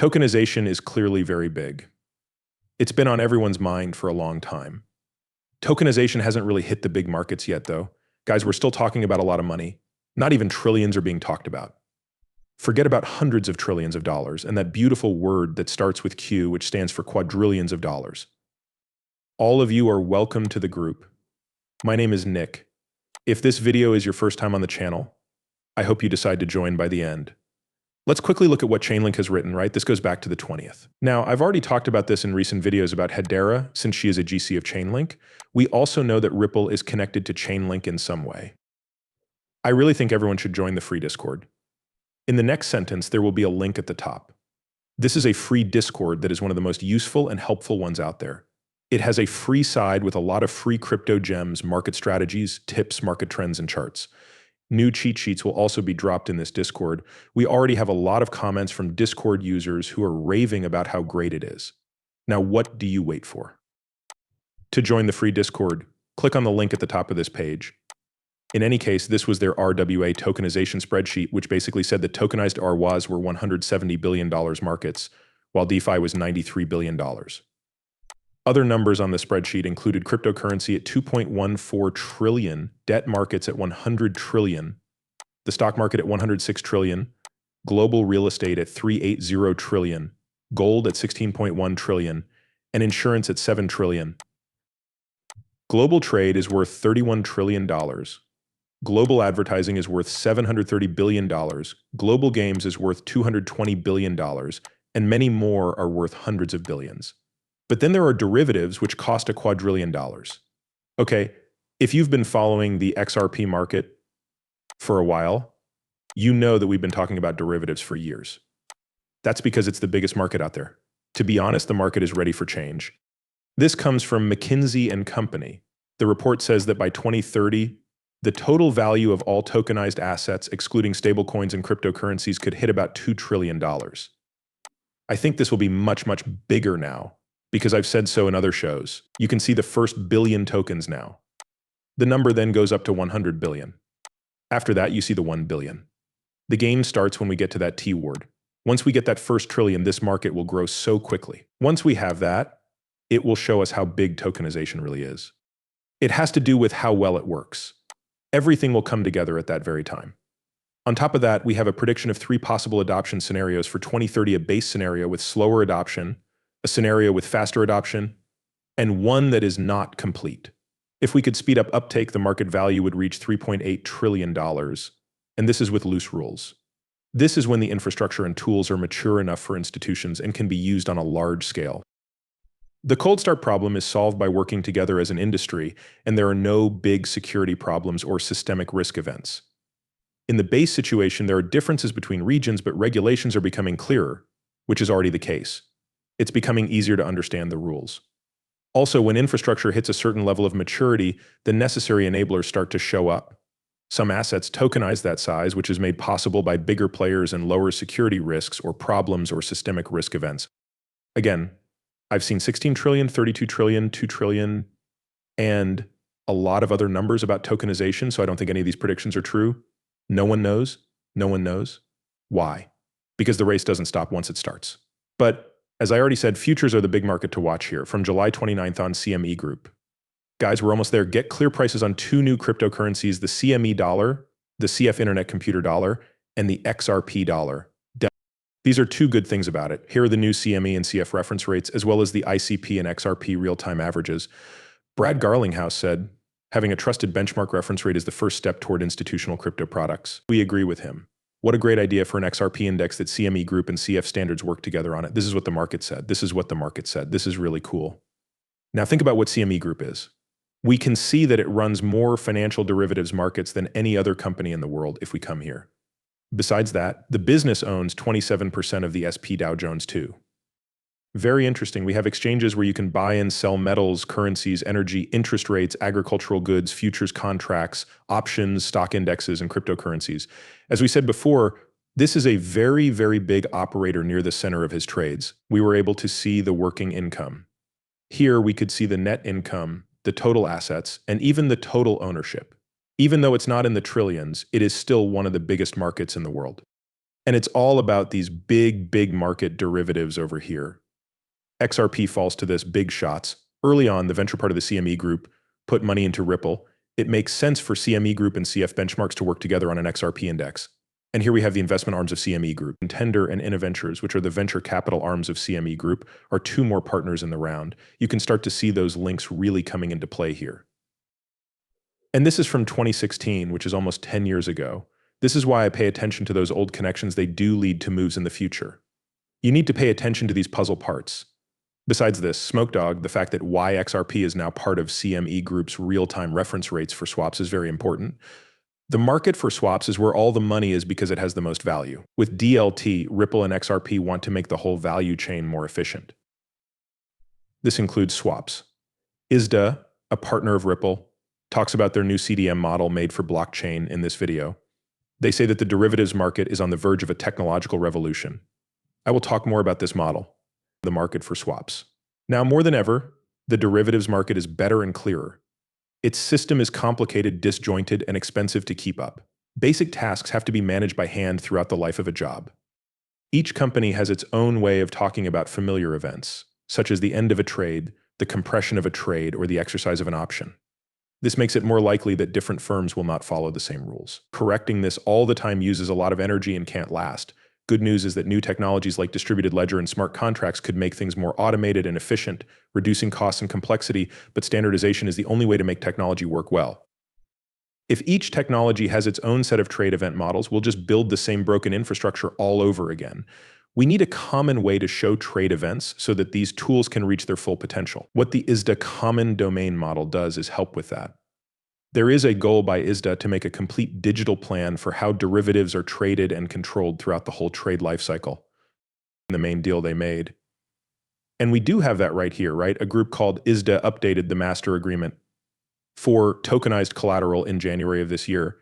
Tokenization is clearly very big. It's been on everyone's mind for a long time. Tokenization hasn't really hit the big markets yet, though. Guys, we're still talking about a lot of money. Not even trillions are being talked about. Forget about hundreds of trillions of dollars and that beautiful word that starts with Q, which stands for quadrillions of dollars. All of you are welcome to the group. My name is Nick. If this video is your first time on the channel, I hope you decide to join by the end. Let's quickly look at what Chainlink has written, right? This goes back to the 20th. Now, I've already talked about this in recent videos about Hedera, since she is a GC of Chainlink. We also know that Ripple is connected to Chainlink in some way. I really think everyone should join the free Discord. In the next sentence, there will be a link at the top. This is a free Discord that is one of the most useful and helpful ones out there. It has a free side with a lot of free crypto gems, market strategies, tips, market trends, and charts. New cheat sheets will also be dropped in this Discord. We already have a lot of comments from Discord users who are raving about how great it is. Now, what do you wait for? To join the free Discord, click on the link at the top of this page. In any case, this was their RWA tokenization spreadsheet, which basically said that tokenized RWAs were $170 billion markets, while DeFi was $93 billion. Other numbers on the spreadsheet included cryptocurrency at 2.14 trillion, debt markets at 100 trillion, the stock market at 106 trillion, global real estate at 380 trillion, gold at 16.1 trillion, and insurance at 7 trillion. Global trade is worth $31 trillion. Global advertising is worth $730 billion. Global games is worth $220 billion, and many more are worth hundreds of billions. But then there are derivatives which cost $1 quadrillion. Okay, if you've been following the XRP market for a while, you know that we've been talking about derivatives for years. That's because it's the biggest market out there. To be honest, the market is ready for change. This comes from McKinsey & Company. The report says that by 2030, the total value of all tokenized assets, excluding stablecoins and cryptocurrencies, could hit about $2 trillion. I think this will be much, much bigger now, because I've said so in other shows. You can see the first billion tokens now. The number then goes up to 100 billion. After that, you see the 1 billion. The game starts when we get to that T word. Once we get that first trillion, this market will grow so quickly. Once we have that, it will show us how big tokenization really is. It has to do with how well it works. Everything will come together at that very time. On top of that, we have a prediction of 3 possible adoption scenarios for 2030, a base scenario with slower adoption, a scenario with faster adoption, and one that is not complete. If we could speed up uptake, the market value would reach $3.8 trillion, and this is with loose rules. This is when the infrastructure and tools are mature enough for institutions and can be used on a large scale. The cold start problem is solved by working together as an industry, and there are no big security problems or systemic risk events. In the base situation, there are differences between regions, but regulations are becoming clearer, which is already the case. It's becoming easier to understand the rules. Also, when infrastructure hits a certain level of maturity, the necessary enablers start to show up. Some assets tokenize that size, which is made possible by bigger players and lower security risks or problems or systemic risk events. Again, I've seen 16 trillion, 32 trillion, 2 trillion, and a lot of other numbers about tokenization, so I don't think any of these predictions are true. No one knows. No one knows. Why? Because the race doesn't stop once it starts. But as I already said, futures are the big market to watch here, from July 29th on CME Group. Guys, we're almost there. Get clear prices on 2 new cryptocurrencies, the CME dollar, the CF Internet Computer dollar, and the XRP dollar. These are 2 good things about it. Here are the new CME and CF reference rates, as well as the ICP and XRP real-time averages. Brad Garlinghouse said, having a trusted benchmark reference rate is the first step toward institutional crypto products. We agree with him. What a great idea for an XRP index that CME Group and CF Standards work together on it. This is what the market said. This is what the market said. This is really cool. Now think about what CME Group is. We can see that it runs more financial derivatives markets than any other company in the world if we come here. Besides that, the business owns 27% of the SP Dow Jones too. Very interesting. We have exchanges where you can buy and sell metals, currencies, energy, interest rates, agricultural goods, futures contracts, options, stock indexes, and cryptocurrencies. As we said before, this is a very, very big operator near the center of his trades. We were able to see the working income. Here we could see the net income, the total assets, and even the total ownership. Even though it's not in the trillions, it is still one of the biggest markets in the world. And it's all about these big market derivatives over here. XRP falls to this big shots. Early on, the venture part of the CME group put money into Ripple. It makes sense for CME group and CF benchmarks to work together on an XRP index. And here we have the investment arms of CME group. Contender and Innoventures, which are the venture capital arms of CME group, are two more partners in the round. You can start to see those links really coming into play here. And this is from 2016, which is almost 10 years ago. This is why I pay attention to those old connections. They do lead to moves in the future. You need to pay attention to these puzzle parts. Besides this, Smoke Dog, the fact that YXRP is now part of CME Group's real-time reference rates for swaps is very important. The market for swaps is where all the money is because it has the most value. With DLT, Ripple and XRP want to make the whole value chain more efficient. This includes swaps. ISDA, a partner of Ripple, talks about their new CDM model made for blockchain in this video. They say that the derivatives market is on the verge of a technological revolution. I will talk more about this model, the market for swaps. Now, more than ever, the derivatives market is better and clearer. Its system is complicated, disjointed, and expensive to keep up. Basic tasks have to be managed by hand throughout the life of a job. Each company has its own way of talking about familiar events, such as the end of a trade, the compression of a trade, or the exercise of an option. This makes it more likely that different firms will not follow the same rules. Correcting this all the time uses a lot of energy and can't last. Good news is that new technologies like distributed ledger and smart contracts could make things more automated and efficient, reducing costs and complexity, but standardization is the only way to make technology work well. If each technology has its own set of trade event models, we'll just build the same broken infrastructure all over again. We need a common way to show trade events so that these tools can reach their full potential. What the ISDA common domain model does is help with that. There is a goal by ISDA to make a complete digital plan for how derivatives are traded and controlled throughout the whole trade lifecycle. The main deal they made. And we do have that right here, right? A group called ISDA updated the master agreement for tokenized collateral in January of this year.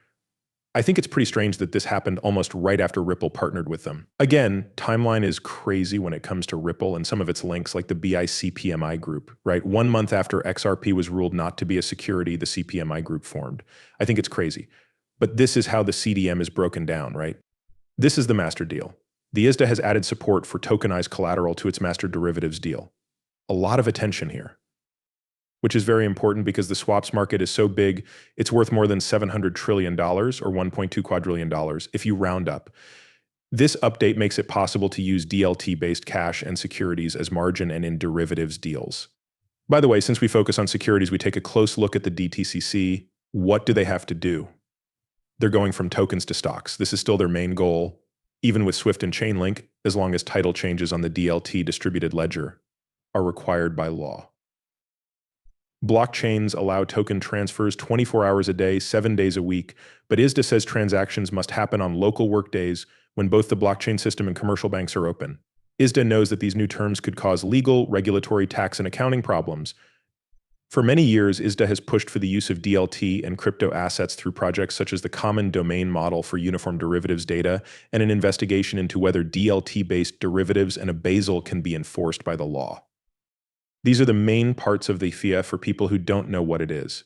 I think it's pretty strange that this happened almost right after Ripple partnered with them. Again, timeline is crazy when it comes to Ripple and some of its links like the BICPMI group, right? 1 month after XRP was ruled not to be a security, the CPMI group formed. I think it's crazy. But this is how the CDM is broken down, right? This is the master deal. The ISDA has added support for tokenized collateral to its master derivatives deal. A lot of attention here, which is very important because the swaps market is so big, it's worth more than $700 trillion or $1.2 quadrillion if you round up. This update makes it possible to use DLT-based cash and securities as margin and in derivatives deals. By the way, since we focus on securities, we take a close look at the DTCC. What do they have to do? They're going from tokens to stocks. This is still their main goal, even with Swift and Chainlink, as long as title changes on the DLT distributed ledger are required by law. Blockchains allow token transfers 24 hours a day, 7 days a week, but ISDA says transactions must happen on local workdays when both the blockchain system and commercial banks are open. ISDA knows that these new terms could cause legal, regulatory, tax, and accounting problems. For many years, ISDA has pushed for the use of DLT and crypto assets through projects such as the Common Domain Model for Uniform Derivatives Data and an investigation into whether DLT-based derivatives and a Basel can be enforced by the law. These are the main parts of the FIA for people who don't know what it is.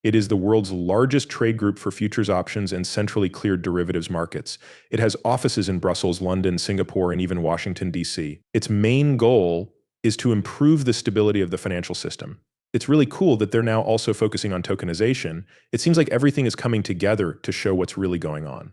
It is the world's largest trade group for futures options and centrally cleared derivatives markets. It has offices in Brussels, London, Singapore, and even Washington, D.C. Its main goal is to improve the stability of the financial system. It's really cool that they're now also focusing on tokenization. It seems like everything is coming together to show what's really going on.